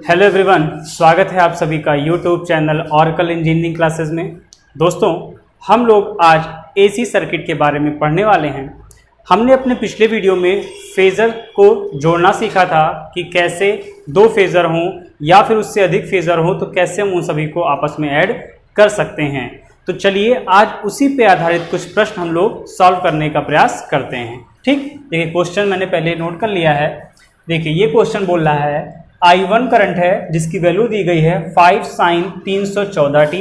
Hello everyone, स्वागत है आप सभी का YouTube channel oracle engineering classes में। दोस्तों, हम लोग आज एसी सर्किट के बारे में पढ़ने वाले हैं। हमने अपने पिछले वीडियो में फेज़र को जोड़ना सीखा था कि कैसे दो फेज़र हों या फिर उससे अधिक फेज़र हों तो कैसे हम उन सभी को आपस में ऐड कर सकते हैं। तो चलिए आज उसी पे आधारित कुछ प्रश्न हम लोग सॉल्व करने का प्रयास करते हैं। ठीक, देखिए क्वेश्चन मैंने पहले नोट कर लिया है। देखिए ये क्वेश्चन बोल रहा है I1 करंट है जिसकी वैल्यू दी गई है 5 sin 314t,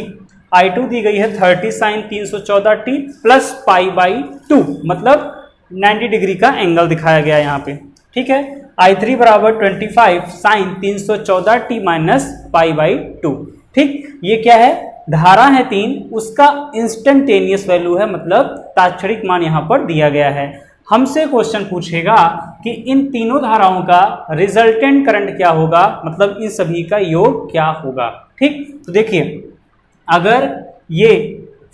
I2 दी गई है 30 sin 314t प्लस π/2, मतलब 90 डिग्री का एंगल दिखाया गया है यहाँ पे। ठीक है, I3 बराबर 25 sin 314t माइनस π/2। ठीक, ये क्या है, धारा है 3, उसका इंस्टेंटेनियस वैल्यू है, मतलब तात्क्षणिक मान यहाँ पर दिया गया है। हमसे क्वेश्चन पूछेगा कि इन तीनों धाराओं का रिजल्टेंट करंट क्या होगा, मतलब इन सभी का योग क्या होगा। ठीक, तो देखिए अगर ये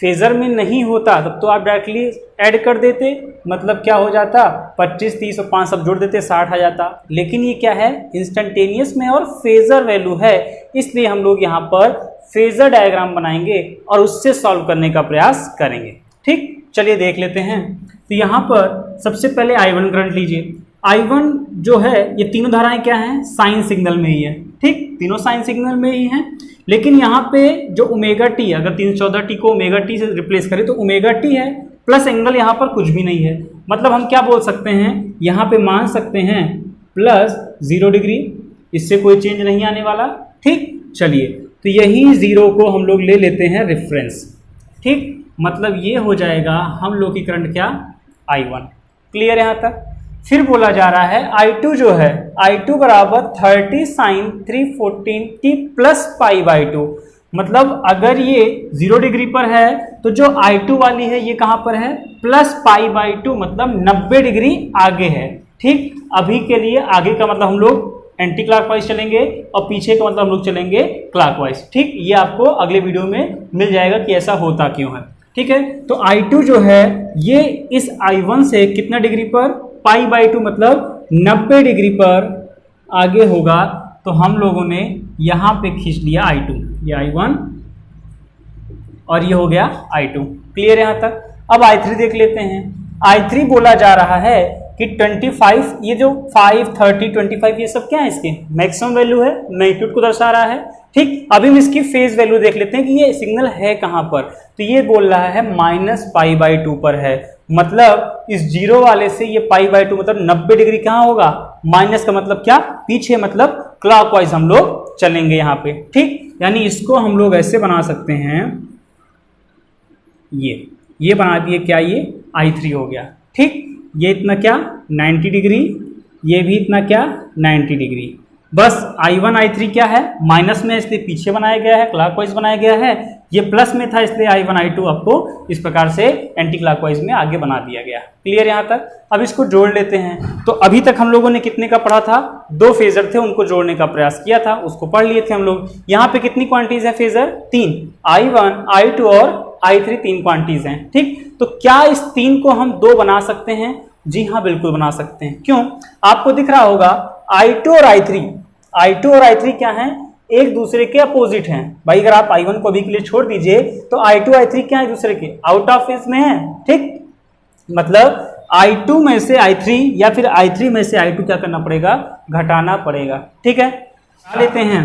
फेजर में नहीं होता तब तो आप डायरेक्टली ऐड कर देते, मतलब क्या हो जाता 25, 30 और 5 सब जोड़ देते 60 आ जाता। लेकिन ये क्या है, इंस्टेंटेनियस में और फेजर वैल्यू है, इसलिए हम लोग यहाँ पर फेजर डायग्राम बनाएंगे और उससे सॉल्व करने का प्रयास करेंगे। ठीक, चलिए देख लेते हैं। तो यहाँ पर सबसे पहले I1 करंट लीजिए। I1 जो है, ये तीनों धाराएं क्या हैं, साइन सिग्नल में ही है। ठीक, तीनों साइन सिग्नल में ही हैं, लेकिन यहाँ पे जो ओमेगा टी, अगर 314t को ओमेगा टी से रिप्लेस करें तो ओमेगा टी है, प्लस एंगल यहाँ पर कुछ भी नहीं है, मतलब हम क्या बोल सकते हैं, यहाँ पे मान सकते हैं प्लस 0 डिग्री, इससे कोई चेंज नहीं आने वाला। ठीक, चलिए तो यही 0 को हम लोग ले लेते हैं रेफरेंस। ठीक, मतलब ये हो जाएगा हम लोग की करंट क्या, I1। क्लियर यहाँ तक। फिर बोला जा रहा है I2 जो है, I2 बराबर 30 sin 314t प्लस π/2, मतलब अगर ये 0 डिग्री पर है तो जो I2 वाली है ये कहाँ पर है, प्लस π/2, मतलब 90 डिग्री आगे है। ठीक, अभी के लिए आगे का मतलब हम लोग एंटी क्लॉकवाइज चलेंगे और पीछे का मतलब हम लोग चलेंगे क्लॉकवाइज। ठीक, ये आपको अगले वीडियो में मिल जाएगा कि ऐसा होता क्यों है। ठीक है, तो I2 जो है ये इस I1 से कितना डिग्री पर, π/2, मतलब 90 डिग्री पर आगे होगा। तो हम लोगों ने यहाँ पे खींच लिया I2, ये I1 और ये हो गया I2। क्लियर यहाँ तक। अब I3 देख लेते हैं। I3 बोला जा रहा है कि 25, ये जो 5, 30, 25 ये सब क्या है, इसके मैक्सिमम वैल्यू है, मैग्नीट्यूड को दर्शा रहा है। ठीक, अभी हम इसकी फेज वैल्यू देख लेते हैं कि ये सिग्नल है कहाँ पर। तो ये बोल रहा है माइनस π/2 पर है, मतलब इस 0 वाले से ये π/2 मतलब 90 डिग्री कहाँ होगा, माइनस का मतलब क्या, पीछे, मतलब क्लॉकवाइज हम लोग चलेंगे यहाँ पे। ठीक, यानी इसको हम लोग ऐसे बना सकते हैं, ये बना दिए क्या, ये I3 हो गया। ठीक, ये इतना क्या 90 डिग्री, ये भी इतना क्या 90 डिग्री। बस I1 I3 क्या है, माइनस में इसलिए पीछे बनाया गया है, क्लॉकवाइज बनाया गया है। ये प्लस में था इसलिए I1 I2 आपको इस प्रकार से एंटी क्लॉकवाइज में आगे बना दिया गया। क्लियर यहाँ तक। अब इसको जोड़ लेते हैं। तो अभी तक हम लोगों ने कितने का पढ़ा था, दो फेजर थे, उनको जोड़ने का प्रयास किया था, उसको पढ़ लिए थे हम लोग। यहाँ पे कितनी क्वांटिटीज है फेजर, 3, I1 I2 और I3 3 क्वांटिटीज हैं। ठीक, तो क्या इस 3 को हम 2 बना सकते हैं? जी हाँ, बिल्कुल बना सकते हैं। क्यों, आपको दिख रहा होगा I2 और I3 क्या हैं, एक दूसरे के अपोजिट हैं। भाई अगर आप I1 को अभी के लिए छोड़ दीजिए तो I2 I3 क्या है, दूसरे के आउट ऑफ फेज में है। ठीक, मतलब I2 में से I3 या फिर I3 में से I2 क्या करना पड़ेगा, घटाना पड़ेगा। ठीक है, लेते हैं।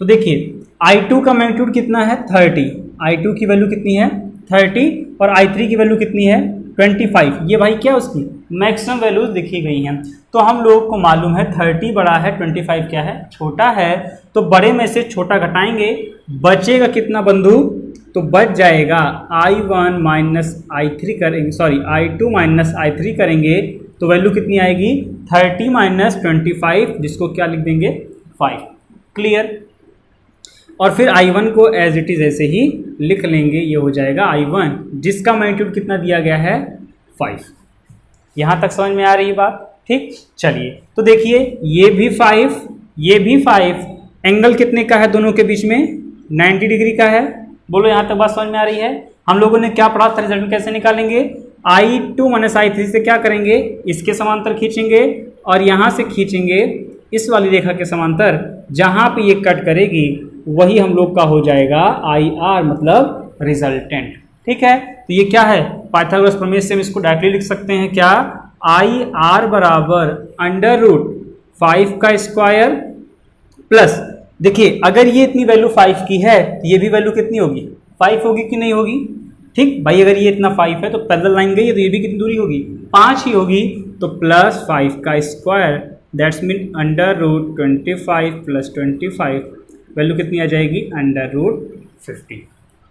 तो देखिए I2 का मैग्नीट्यूड कितना है, 30, I2 की वैल्यू कितनी है 30 और I3 की वैल्यू कितनी है 25। ये भाई क्या उसकी मैक्सिमम वैल्यूज लिखी गई हैं। तो हम लोग को मालूम है 30 बड़ा है, 25 क्या है, छोटा है। तो बड़े में से छोटा घटाएंगे, बचेगा कितना बंधु, तो बच जाएगा I1 माइनस I3 करेंगे, सॉरी I2 माइनस I3 करेंगे तो वैल्यू कितनी आएगी 30 माइनस 25, जिसको क्या लिख देंगे 5। क्लियर। और फिर I1 को एज इट इज ऐसे ही लिख लेंगे, ये हो जाएगा I1 जिसका मैग्नीट्यूड कितना दिया गया है 5। यहाँ तक समझ में आ रही बात। ठीक, चलिए तो देखिए ये भी 5, ये भी 5, एंगल कितने का है दोनों के बीच में, 90 डिग्री का है। बोलो यहाँ तक बात समझ में आ रही है। हम लोगों ने क्या पढ़ा था, रिजल्ट कैसे निकालेंगे, I2 माइनस I3 से क्या करेंगे, इसके समांतर खींचेंगे और यहाँ से खींचेंगे इस वाली रेखा के समांतर, जहाँ पे ये कट करेगी वही हम लोग का हो जाएगा आई आर, मतलब रिजल्टेंट। ठीक है, तो ये क्या है, पाइथागोरस प्रमेय से हम इसको डायरेक्टली लिख सकते हैं क्या, आई आर बराबर √5 का स्क्वायर प्लस, देखिए अगर ये इतनी वैल्यू 5 की है तो ये भी वैल्यू कितनी होगी, 5 होगी कि नहीं होगी। ठीक भाई, अगर ये इतना 5 है तो पैरेलल लाइन गई है तो ये भी कितनी दूरी होगी, 5 ही होगी। तो +5 का स्क्वायर दैट्स मीन √25 + 25 वैल्यू कितनी आ जाएगी, √50।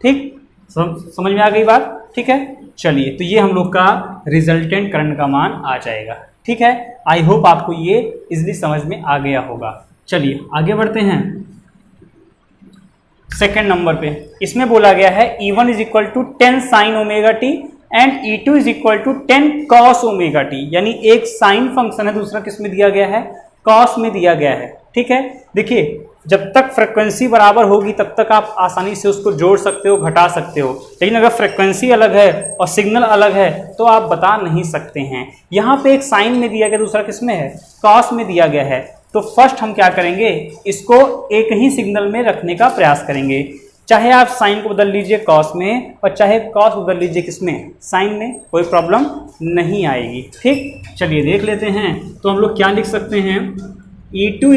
ठीक, समझ में आ गई बात। ठीक है, चलिए तो ये हम लोग का रिजल्टेंट करंट का मान आ जाएगा। ठीक है, आई होप आपको ये इजीली समझ में आ गया होगा। चलिए आगे बढ़ते हैं सेकेंड नंबर पे। इसमें बोला गया है E1 = 10 sin ωt and E2 = 10 cos ωt, यानी एक साइन फंक्शन है, दूसरा किस में दिया गया है, कॉस में दिया गया है। ठीक है, देखिए जब तक फ्रीक्वेंसी बराबर होगी तब तक आप आसानी से उसको जोड़ सकते हो, घटा सकते हो, लेकिन अगर फ्रीक्वेंसी अलग है और सिग्नल अलग है तो आप बता नहीं सकते हैं। यहाँ पे एक साइन में दिया गया, दूसरा किस में है, कॉस में दिया गया है। तो फर्स्ट हम क्या करेंगे, इसको एक ही सिग्नल में रखने का प्रयास करेंगे। चाहे आप साइन को बदल लीजिए कॉस में और चाहे कॉस बदल लीजिए किसमें, साइन में, कोई प्रॉब्लम नहीं आएगी। ठीक, चलिए देख लेते हैं। तो हम लोग क्या लिख सकते हैं, E2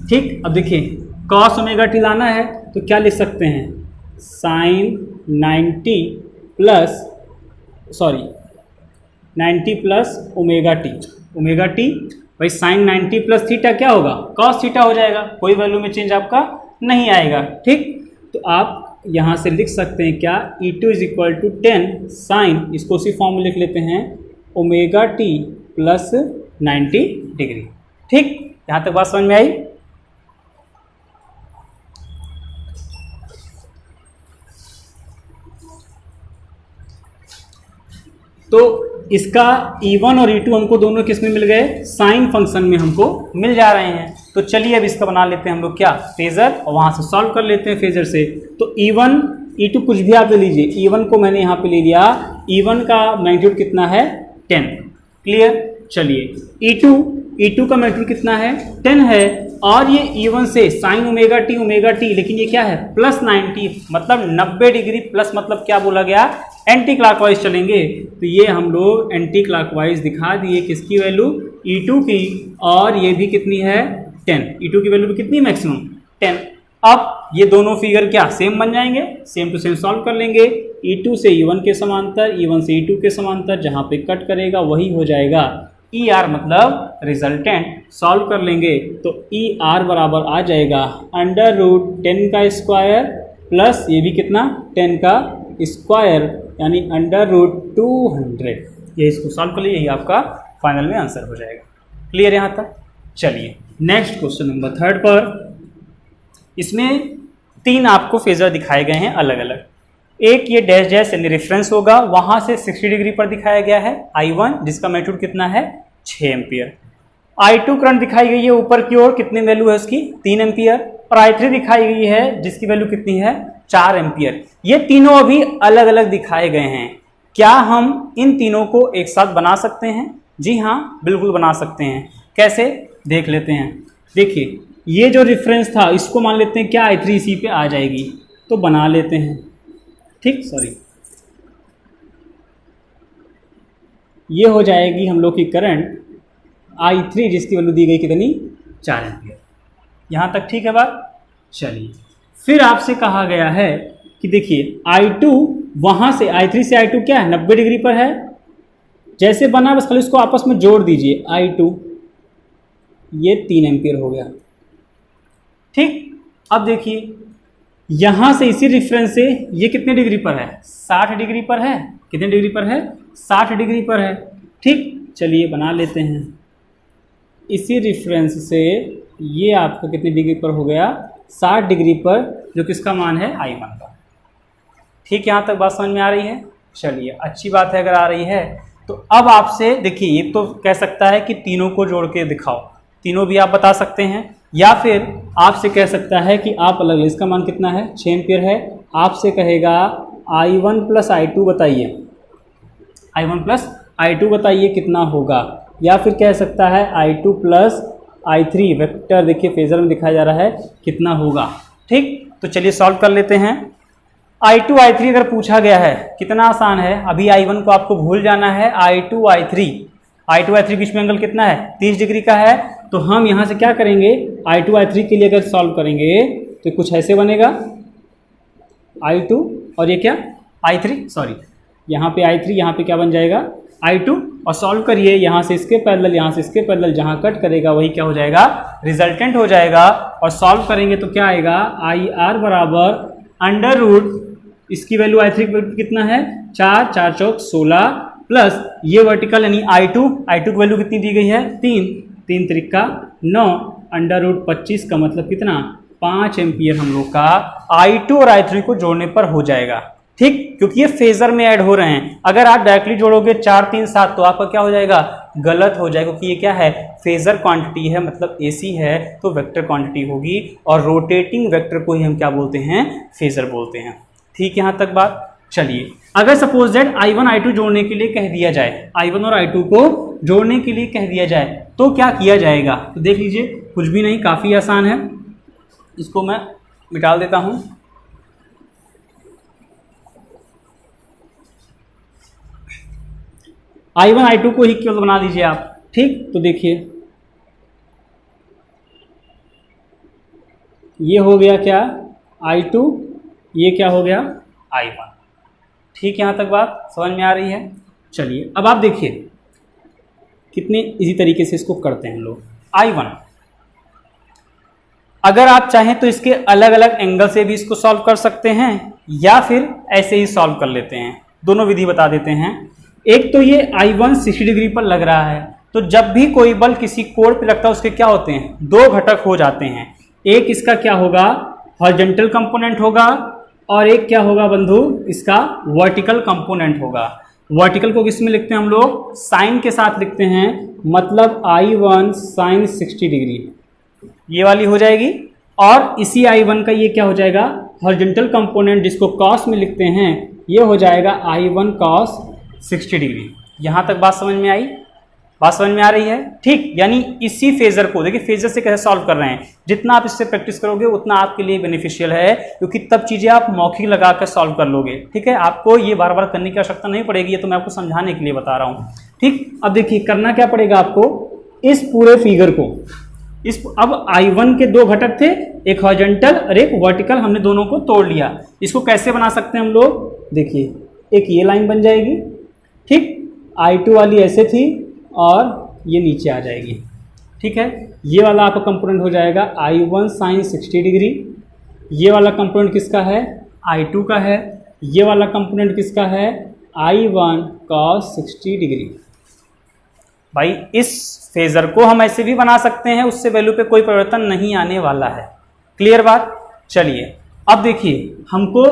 = ठीक, अब देखिए cos ωt लाना है तो क्या लिख सकते हैं, sin 90 + ωt भाई sin 90 + थीटा क्या होगा, cos थीटा हो जाएगा, कोई वैल्यू में चेंज आपका नहीं आएगा। ठीक, तो आप यहाँ से लिख सकते हैं क्या, E2 = 10 sin, इसको उसी फॉर्म में लिख लेते हैं, ωt + 90 डिग्री। ठीक, यहाँ तक बात समझ में आई। तो इसका E1 और E2 हमको दोनों किस में मिल गए, साइन फंक्शन में हमको मिल जा रहे हैं। तो चलिए अब इसका बना लेते हैं हम लोग क्या, फेजर, और वहां से सॉल्व कर लेते हैं फेजर से। तो E1 E2 कुछ भी आप ले लीजिए, E1 को मैंने यहाँ पे ले लिया, E1 का मैग्नीट्यूड कितना है, 10, क्लियर। चलिए E2 का मैग्नीट्यूड कितना है, 10 है, और ये E1 से साइन ωt, लेकिन ये क्या है, +90, मतलब 90 डिग्री प्लस, मतलब क्या बोला गया, एंटी क्लॉकवाइज चलेंगे। तो ये हम लोग एंटी क्लॉकवाइज दिखा दिए, किसकी वैल्यू, E2 की, और ये भी कितनी है, 10, E2 की वैल्यू भी कितनी, मैक्सिमम 10। अब ये दोनों फिगर क्या सेम बन जाएंगे, सेम टू सेम सॉल्व कर लेंगे। E2 से E1 के समांतर, E1 से E2 के समांतर, जहाँ पे कट करेगा वही हो जाएगा ER, मतलब रिजल्टेंट। सॉल्व कर लेंगे तो ER बराबर आ जाएगा √10 का स्क्वायर प्लस ये भी कितना, 10 का स्क्वायर, यानी √200। ये इसको सॉल्व कर लिए, यही आपका फाइनल में आंसर हो जाएगा। क्लियर यहाँ तक। चलिए नेक्स्ट क्वेश्चन नंबर 3 पर। इसमें 3 आपको फेजर दिखाए गए हैं अलग अलग। एक ये डैश डैश यानी रेफरेंस होगा, वहां से 60 डिग्री पर दिखाया गया है I1, जिसका मैग्नीट्यूड कितना है, 6 एम्पियर। I2 करंट दिखाई गई है ऊपर की ओर, कितनी वैल्यू है उसकी, 3 एम्पियर। और I3 दिखाई गई है जिसकी वैल्यू कितनी है, 4 एम्पियर। ये तीनों अभी अलग अलग दिखाए गए हैं। क्या हम इन तीनों को एक साथ बना सकते हैं? जी हाँ, बिल्कुल बना सकते हैं। कैसे, देख लेते हैं। देखिए ये जो रेफरेंस था इसको मान लेते हैं क्या, I3 इसी पे आ जाएगी, तो बना लेते हैं। ठीक, सॉरी, ये हो जाएगी हम लोग की करंट I3, जिसकी वैल्यू दी गई कितनी, 4 एम्पियर। यहाँ तक ठीक है बात। चलिए फिर आपसे कहा गया है कि देखिए I2 वहाँ से I3 से I2 क्या है, 90 डिग्री पर है। जैसे बना बस खाली इसको आपस में जोड़ दीजिए, I2 ये 3 एम्पियर हो गया। ठीक, अब देखिए यहाँ से इसी रेफरेंस से ये कितने डिग्री पर है, 60 डिग्री पर है। कितने डिग्री पर है, 60 डिग्री पर है। ठीक, चलिए बना लेते हैं। इसी रेफरेंस से ये आपका कितने डिग्री पर हो गया, 60 डिग्री पर, जो किसका मान है, I1 का। ठीक, यहाँ तक बात समझ में आ रही है। चलिए अच्छी बात है अगर आ रही है। तो अब आपसे देखिए, ये तो कह सकता है कि तीनों को जोड़ के दिखाओ, तीनों भी आप बता सकते हैं, या फिर आपसे कह सकता है कि आप अलग, इसका मान कितना है, 6 एम्पियर है। आपसे कहेगा I1 + I2 बताइए, I1 + I2 बताइए कितना होगा, या फिर कह सकता है I2 + I3 वेक्टर देखिए फेजर में दिखाया जा रहा है कितना होगा। ठीक, तो चलिए सॉल्व कर लेते हैं। I2 I3 अगर पूछा गया है कितना आसान है, अभी I1 को आपको भूल जाना है। I2 I3 बीच में एंगल कितना है, 30 डिग्री का है। तो हम यहाँ से क्या करेंगे, I2 I3 के लिए अगर सॉल्व करेंगे तो कुछ ऐसे बनेगा, I2 और ये क्या I3, सॉरी यहाँ पे I3, यहाँ पे क्या बन जाएगा I2, और सॉल्व करिए यहाँ से इसके पैरेलल, यहाँ से इसके पैरेलल, जहाँ कट करेगा वही क्या हो जाएगा, रिजल्टेंट हो जाएगा। और सॉल्व करेंगे तो क्या आएगा, IR बराबर अंडर रूट, इसकी वैल्यू I3 की वैल्यू कितना है 4, 4 चौक 16, प्लस ये वर्टिकल यानी I2 की वैल्यू कितनी दी गई है 3, 3 त्रिका 9, अंडर रूट 25 का मतलब कितना 5 एम्पियर हम लोग का I2 और I3 को जोड़ने पर हो जाएगा। ठीक, क्योंकि ये फेजर में ऐड हो रहे हैं। अगर आप डायरेक्टली जोड़ोगे 4, 3, 7 तो आपका क्या हो जाएगा, गलत हो जाएगा, क्योंकि ये क्या है फेजर क्वांटिटी है, मतलब AC है तो वेक्टर क्वांटिटी होगी, और रोटेटिंग वेक्टर को ही हम क्या बोलते हैं, फेजर बोलते हैं। ठीक, यहाँ तक बात। चलिए, अगर सपोज दैट I1 I2 जोड़ने के लिए कह दिया जाए, I1 और I2 को जोड़ने के लिए कह दिया जाए तो क्या किया जाएगा, तो देख लीजिए कुछ भी नहीं, काफ़ी आसान है। इसको मैं मिटा देता हूँ। I1 I2 को इक्वल बना दीजिए आप। ठीक, तो देखिए ये हो गया क्या I2, ये क्या हो गया I1। ठीक, यहाँ तक बात समझ में आ रही है। चलिए अब आप देखिए कितने इजी तरीके से इसको करते हैं लोग। I1 अगर आप चाहें तो इसके अलग अलग एंगल से भी इसको सॉल्व कर सकते हैं, या फिर ऐसे ही सॉल्व कर लेते हैं। दोनों विधि बता देते हैं। एक तो ये I1 60 डिग्री पर लग रहा है, तो जब भी कोई बल किसी कोण पे लगता है उसके क्या होते हैं, दो घटक हो जाते हैं। एक इसका क्या होगा, हॉरिजॉन्टल कंपोनेंट होगा, और एक क्या होगा बंधु, इसका वर्टिकल कंपोनेंट होगा। वर्टिकल को किस में लिखते हैं हम लोग, साइन के साथ लिखते हैं, मतलब I1 साइन 60 डिग्री ये वाली हो जाएगी। और इसी I1 का ये क्या हो जाएगा, हॉरिजॉन्टल कंपोनेंट जिसको कॉस में लिखते हैं, ये हो जाएगा I1 कॉस 60 डिग्री। यहाँ तक बात समझ में आई, बात समझ में आ रही है। ठीक, यानी इसी फेजर को देखिए, फेजर से कैसे सॉल्व कर रहे हैं, जितना आप इससे प्रैक्टिस करोगे उतना आपके लिए बेनिफिशियल है, क्योंकि तब चीज़ें आप मौखिक लगा कर सॉल्व कर लोगे। ठीक है, आपको ये बार बार करने की आवश्यकता नहीं पड़ेगी, ये तो मैं आपको समझाने के लिए बता रहा हूँ। ठीक, अब देखिए करना क्या पड़ेगा आपको, इस पूरे फिगर को, अब I1 के दो घटक थे, एक हॉरिजॉन्टल और एक वर्टिकल, हमने दोनों को तोड़ लिया। इसको कैसे बना सकते हैं हम लोग, देखिए एक ये लाइन बन जाएगी। ठीक, I2 वाली ऐसे थी और ये नीचे आ जाएगी। ठीक है, ये वाला आपका कंपोनेंट हो जाएगा I1 साइन 60 डिग्री, ये वाला कंपोनेंट किसका है, I2 का है, ये वाला कंपोनेंट किसका है, I1 cos 60 डिग्री। भाई इस फेजर को हम ऐसे भी बना सकते हैं, उससे वैल्यू पे कोई परिवर्तन नहीं आने वाला है। क्लियर बात। चलिए अब देखिए, हमको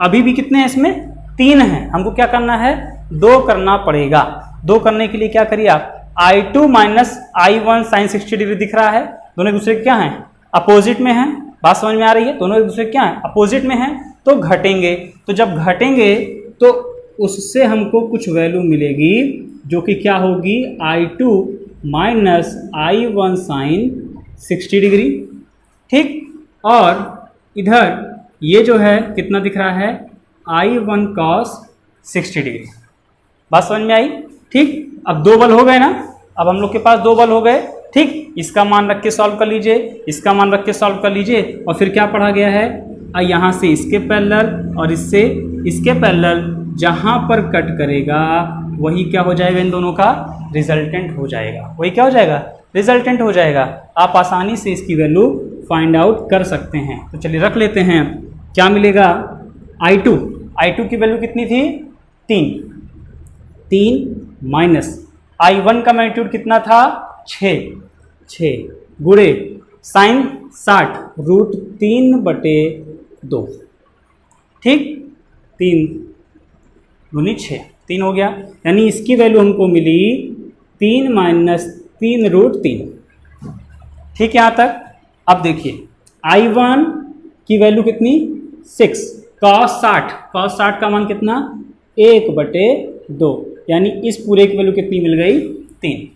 अभी भी कितने हैं इसमें, 3 हैं, हमको क्या करना है, 2 करना पड़ेगा। 2 करने के लिए क्या करिए आप, I2 minus I1 sign 60 degree दिख रहा है, दोनों एक दूसरे क्या हैं, अपोजिट में हैं। बात समझ में आ रही है, दोनों एक दूसरे क्या हैं, अपोजिट में हैं, तो घटेंगे। तो जब घटेंगे तो उससे हमको कुछ वैल्यू मिलेगी, जो कि क्या होगी, I2 minus I1 sign 60 degree. ठीक, और इधर ये जो है कितना दिख रहा है, I1 cos 60 डिग्री। बात समझ में आई। ठीक, अब 2 बल हो गए ना, अब हम लोग के पास 2 बल हो गए। ठीक, इसका मान रख के सॉल्व कर लीजिए, इसका मान रख के सॉल्व कर लीजिए, और फिर क्या पढ़ा गया है, यहाँ से इसके पैरेलल और इससे इसके पैरेलल, जहाँ पर कट करेगा वही क्या हो जाएगा, इन दोनों का रिजल्टेंट हो जाएगा। वही क्या हो जाएगा, रिजल्टेंट हो जाएगा। आप आसानी से इसकी वैल्यू फाइंड आउट कर सकते हैं। तो चलिए रख लेते हैं, क्या मिलेगा, I2 की वैल्यू कितनी थी, 3 माइनस I1 का मैग्नीट्यूड कितना था, 6 गुणे साइन 60 रूट 3/2। ठीक, 3 दूनी 6, 3 हो गया, यानी इसकी वैल्यू हमको मिली 3 माइनस 3 रूट 3। ठीक, यहाँ तक। अब देखिए I1 की वैल्यू कितनी, 6 cos 60 का मान कितना, 1/2, यानी इस पूरे की वैल्यू कितनी मिल गई, 3।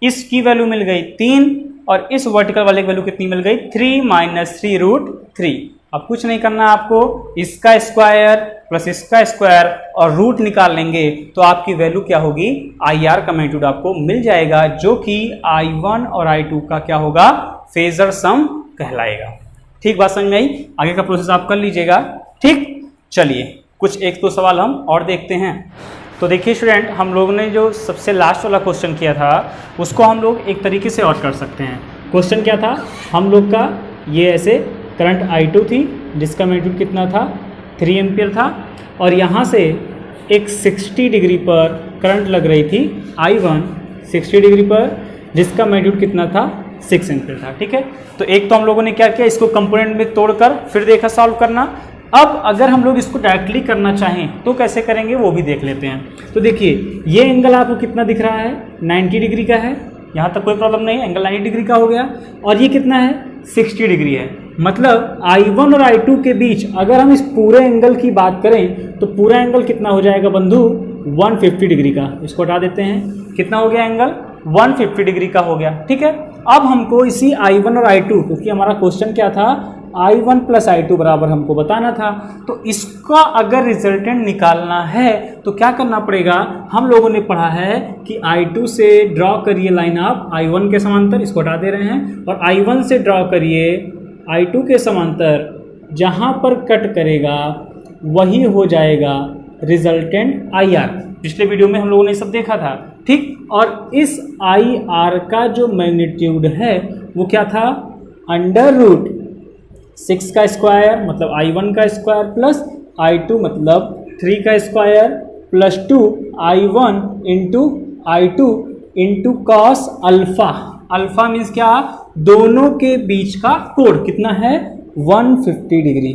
इसकी वैल्यू मिल गई 3, और इस वर्टिकल वाले की वैल्यू कितनी मिल गई 3 माइनस 3√3। अब कुछ नहीं करना आपको, इसका स्क्वायर प्लस इसका स्क्वायर और रूट निकाल लेंगे तो आपकी वैल्यू क्या होगी, IR का मैग्नीट्यूड आपको मिल जाएगा, जो कि I1 और I2 का क्या होगा, फेजर सम कहलाएगा। ठीक बात समझ में आई? आगे का प्रोसेस आप कर लीजिएगा। ठीक, चलिए कुछ एक दो सवाल हम और देखते हैं। तो देखिए स्टूडेंट, हम लोगों ने जो सबसे लास्ट वाला क्वेश्चन किया था उसको हम लोग एक तरीके से और कर सकते हैं। क्वेश्चन क्या था हम लोग का, ये ऐसे करंट I2 थी जिसका मैग्नीट्यूड कितना था 3 एम्पियर था, और यहाँ से एक 60 डिग्री पर करंट लग रही थी I1 60 डिग्री पर, जिसका मैग्नीट्यूड कितना था 6 एम्पियर था। ठीक है, तो एक तो हम लोगों ने क्या किया, इसको कंपोनेंट में तोड़कर फिर देखा सॉल्व करना। अब अगर हम लोग इसको डायरेक्टली करना चाहें तो कैसे करेंगे वो भी देख लेते हैं। तो देखिए ये एंगल आपको कितना दिख रहा है, 90 डिग्री का है, यहाँ तक कोई प्रॉब्लम नहीं है, एंगल 90 डिग्री का हो गया। और ये कितना है 60 डिग्री है, मतलब I1 और I2 के बीच अगर हम इस पूरे एंगल की बात करें तो पूरा एंगल कितना हो जाएगा बंधु 150 डिग्री का। इसको हटा देते हैं, कितना हो गया एंगल 150 डिग्री का हो गया। ठीक है, अब हमको इसी I1 और I2, क्योंकि हमारा क्वेश्चन क्या था I1 प्लस I2 बराबर हमको बताना था, तो इसका अगर रिजल्टेंट निकालना है तो क्या करना पड़ेगा, हम लोगों ने पढ़ा है कि I2 से ड्रॉ करिए लाइन आप I1 के समांतर, इसको हटा दे रहे हैं, और I1 से ड्रॉ करिए I2 के समांतर, जहाँ पर कट करेगा वही हो जाएगा रिजल्टेंट IR। पिछले वीडियो में हम लोगों ने सब देखा था। ठीक, और इस IR का जो मैग्नीट्यूड है वो क्या था, √6 का स्क्वायर मतलब I1 का स्क्वायर प्लस I2 मतलब 3 का square plus 2 I1 into I2 into cos alpha. Alpha means क्या, दोनों के बीच का कोण कितना है 150 डिग्री।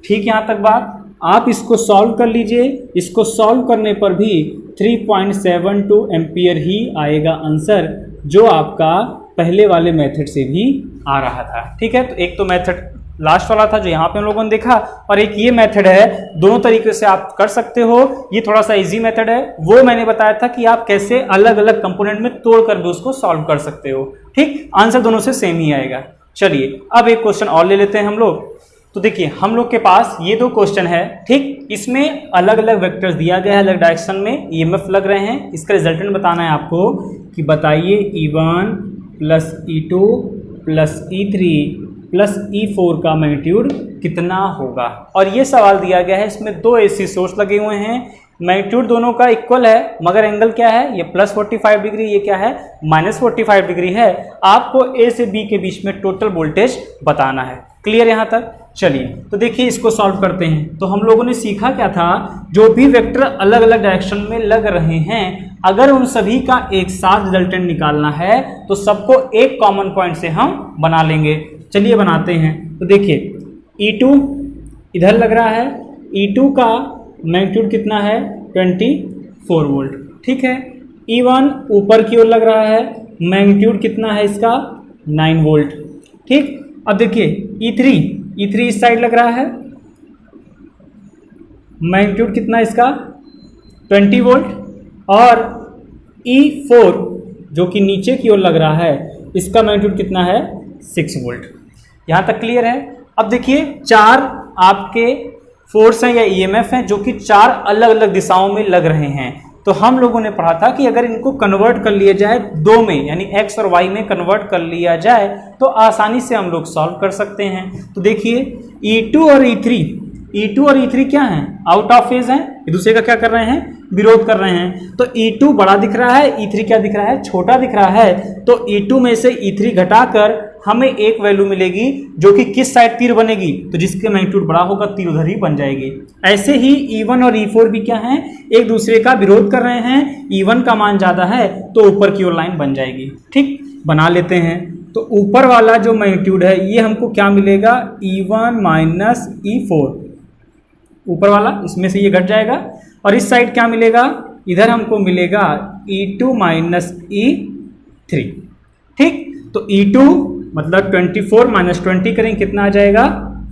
ठीक, यहाँ तक बात। आप इसको सॉल्व कर लीजिए, इसको सॉल्व करने पर भी 3.72 एम्पियर ही आएगा आंसर, जो आपका पहले वाले मेथड से भी आ रहा था। ठीक है, तो एक तो मेथड लास्ट वाला था जो यहाँ पे हम लोगों ने देखा, और एक ये मेथड है, दोनों तरीके से आप कर सकते हो। ये थोड़ा सा इजी मेथड है, वो मैंने बताया था कि आप कैसे अलग अलग कंपोनेंट में तोड़ कर भी उसको सॉल्व कर सकते हो। ठीक, आंसर दोनों से सेम ही आएगा। चलिए अब एक क्वेश्चन और ले लेते हैं हम लोग। तो देखिए हम लोग के पास ये 2 क्वेश्चन है। ठीक, इसमें अलग अलग वेक्टर्स दिया गया है, अलग डायरेक्शन में EMF लग रहे हैं। इसका रिजल्टेंट बताना है आपको कि बताइए E1 plus E2 plus E3 plus E4 का मैग्नीट्यूड कितना होगा। और ये सवाल दिया गया है, इसमें 2 AC सोर्स लगे हुए हैं, मैग्नीट्यूड दोनों का इक्वल है, मगर एंगल क्या है, ये प्लस 45 डिग्री, ये क्या है माइनस 45 डिग्री है। आपको A से B के बीच में टोटल वोल्टेज बताना है। क्लियर यहाँ तक? चलिए तो देखिए इसको सॉल्व करते हैं। तो हम लोगों ने सीखा क्या था, जो भी वेक्टर अलग अलग डायरेक्शन में लग रहे हैं, अगर उन सभी का एक साथ रिजल्टेंट निकालना है तो सबको एक कॉमन पॉइंट से हम बना लेंगे। चलिए बनाते हैं। तो देखिए E2 इधर लग रहा है, E2 का मैग्नीट्यूड कितना है 24 वोल्ट। ठीक है, E1 ऊपर की ओर लग रहा है, मैग्नीट्यूड कितना है इसका 9 वोल्ट। ठीक, अब देखिए E3 इस साइड लग रहा है, मैग्नीट्यूड कितना इसका 20 वोल्ट, और E4 जो कि नीचे की ओर लग रहा है, इसका मैग्नीट्यूड कितना है 6 वोल्ट। यहाँ तक क्लियर है? अब देखिए 4 आपके फोर्स हैं या EMF हैं जो कि 4 अलग अलग दिशाओं में लग रहे हैं। तो हम लोगों ने पढ़ा था कि अगर इनको कन्वर्ट कर लिया जाए 2 में, यानी x और y में कन्वर्ट कर लिया जाए तो आसानी से हम लोग सॉल्व कर सकते हैं। तो देखिए E2 और E3 क्या हैं, आउट ऑफ फेज हैं, एक दूसरे का क्या कर रहे हैं, विरोध कर रहे हैं। तो E2 बड़ा दिख रहा है, E3 क्या दिख रहा है, छोटा दिख रहा है। तो E2 में से E3 घटाकर हमें एक वैल्यू मिलेगी जो कि किस साइड तीर बनेगी, तो जिसके मैग्नीट्यूड बड़ा होगा तीर उधर ही बन जाएगी। ऐसे ही E1 और E4 भी क्या हैं, एक दूसरे का विरोध कर रहे हैं। E1 का मान ज़्यादा है तो ऊपर की ओर लाइन बन जाएगी। ठीक, बना लेते हैं। तो ऊपर वाला जो मैग्नीट्यूड है ये हमको क्या मिलेगा, E1 माइनस E4, ऊपर वाला इसमें से ये घट जाएगा, और इस साइड क्या मिलेगा, इधर हमको मिलेगा E2 माइनस E3। ठीक, तो E2 मतलब 24 माइनस 20 करेंगे कितना आ जाएगा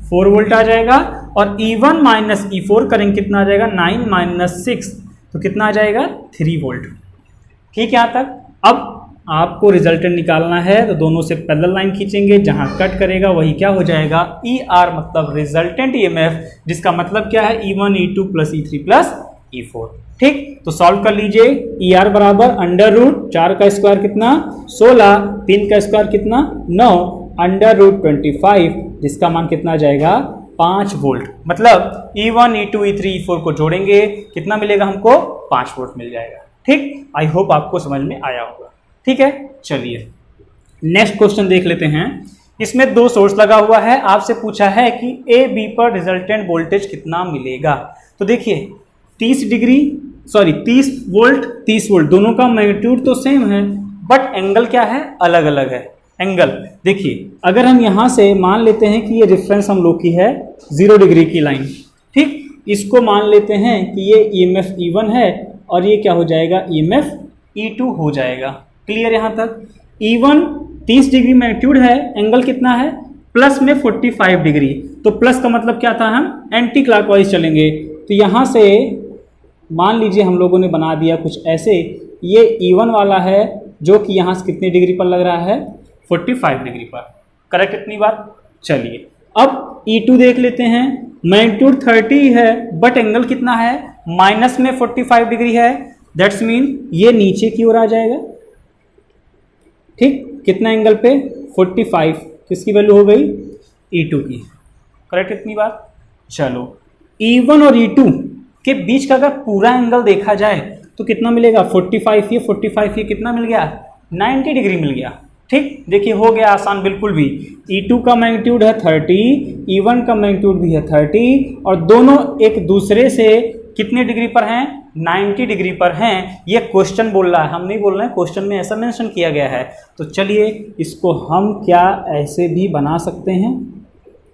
4 वोल्ट आ जाएगा, और E1 माइनस E4 करेंगे कितना आ जाएगा 9 माइनस 6, तो कितना आ जाएगा 3 वोल्ट। ठीक है यहाँ तक? अब आपको रिजल्टेंट निकालना है तो दोनों से पैरेलल लाइन खींचेंगे, जहां कट करेगा वही क्या हो जाएगा ER, मतलब रिजल्टेंट EMF, जिसका मतलब क्या है E1 E2 plus E3 plus E4। ठीक, तो सॉल्व कर लीजिए। ER बराबर अंडर रूट 4 का स्क्वायर कितना 16, 3 का स्क्वायर कितना 9, अंडर रूट 25, जिसका मान कितना आ जाएगा 5 वोल्ट। मतलब E1 E2 E3 E4 को जोड़ेंगे कितना मिलेगा हमको 5 वोल्ट मिल जाएगा। ठीक, आई होप आपको समझ में आया होगा। ठीक है, चलिए नेक्स्ट क्वेश्चन देख लेते हैं। इसमें 2 सोर्स लगा हुआ है, आपसे पूछा है कि ए बी पर रिजल्टेंट वोल्टेज कितना मिलेगा। तो देखिए 30 वोल्ट 30 वोल्ट दोनों का मैग्नीट्यूड तो सेम है, बट एंगल क्या है, अलग अलग है। एंगल देखिए, अगर हम यहाँ से मान लेते हैं कि ये रेफरेंस हम लोग की है 0 डिग्री की लाइन, ठीक, इसको मान लेते हैं कि ये EMF E1 है और ये क्या हो जाएगा EMF E2 हो जाएगा। क्लियर यहाँ तक। E1 30 डिग्री मैग्नीट्यूड है, एंगल कितना है प्लस में 45 डिग्री, तो प्लस का मतलब क्या था, हम एंटी क्लॉकवाइज चलेंगे। तो यहाँ से मान लीजिए हम लोगों ने बना दिया कुछ ऐसे, ये E1 वाला है जो कि यहाँ से कितनी डिग्री पर लग रहा है 45 डिग्री पर। करेक्ट इतनी बात। चलिए अब E2 देख लेते हैं, मैग्नीट्यूड 30 है बट एंगल कितना है माइनस में 45 डिग्री है, दैट्स मीन ये नीचे की ओर आ जाएगा। ठीक, कितना एंगल पे 45, किसकी वैल्यू हो गई E2 की। करेक्ट इतनी बात। चलो E1 और E2 के बीच का अगर पूरा एंगल देखा जाए तो कितना मिलेगा 45, ये 45, ये कितना मिल गया 90 डिग्री मिल गया। ठीक, देखिए हो गया आसान बिल्कुल भी। E2 का मैग्नीट्यूड है 30, E1 का मैग्नीट्यूड भी है 30 और दोनों एक दूसरे से कितने डिग्री पर हैं 90 डिग्री पर हैं। ये क्वेश्चन बोल रहा है, हम नहीं बोल रहे हैं, क्वेश्चन में ऐसा मेंशन किया गया है। तो चलिए इसको हम क्या ऐसे भी बना सकते हैं,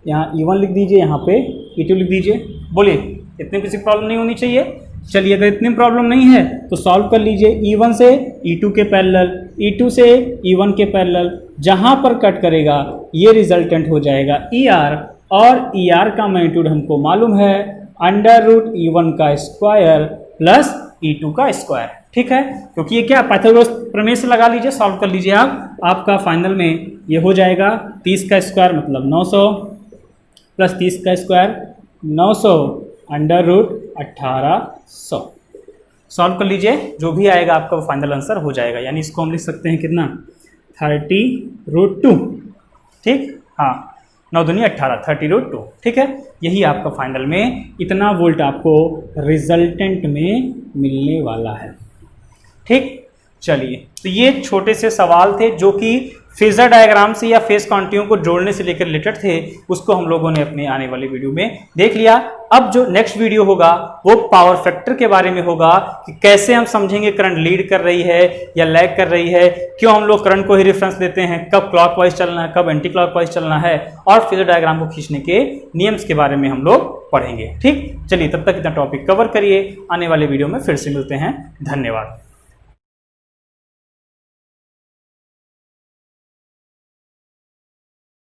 यहाँ E1 लिख दीजिए, यहाँ पे E2 लिख दीजिए। बोलिए इतनी किसी प्रॉब्लम नहीं होनी चाहिए। चलिए अगर इतनी प्रॉब्लम नहीं है तो सॉल्व कर लीजिए। E1 से E2 के पैरेलल, E2 से E1 के पैरेलल, जहाँ पर कट करेगा ये रिजल्टेंट हो जाएगा ER, और ER का मैग्नीट्यूड हमको मालूम है अंडर रूट E1 का स्क्वायर प्लस E2 का स्क्वायर। ठीक है, क्योंकि ये क्या पाइथागोरस प्रमेय से लगा लीजिए, सॉल्व कर लीजिए आप। आपका फाइनल में ये हो जाएगा 30 का स्क्वायर मतलब 900 प्लस 30 का स्क्वायर 900 अंडर रूट 1800। सॉल्व कर लीजिए, जो भी आएगा आपका वो फाइनल आंसर हो जाएगा। यानी इसको हम लिख सकते हैं कितना 30√2। ठीक, हाँ 9 दूनी 18, 30√2। ठीक है, यही आपका फाइनल में इतना वोल्ट आपको रिजल्टेंट में मिलने वाला है। ठीक, चलिए तो ये छोटे से सवाल थे जो कि फेजर डायग्राम से या फेज क्वांटिटियों को जोड़ने से लेकर रिलेटेड थे, उसको हम लोगों ने अपने आने वाले वीडियो में देख लिया। अब जो नेक्स्ट वीडियो होगा वो पावर फैक्टर के बारे में होगा कि कैसे हम समझेंगे करंट लीड कर रही है या लैग कर रही है, क्यों हम लोग करंट को ही रेफरेंस देते हैं, कब क्लॉकवाइज चलना है, कब एंटी क्लॉकवाइज चलना है, और फेजर डायग्राम को खींचने के नियम्स के बारे में हम लोग पढ़ेंगे। ठीक, चलिए तब तक इतना टॉपिक कवर करिए, आने वाले वीडियो में फिर से मिलते हैं। धन्यवाद।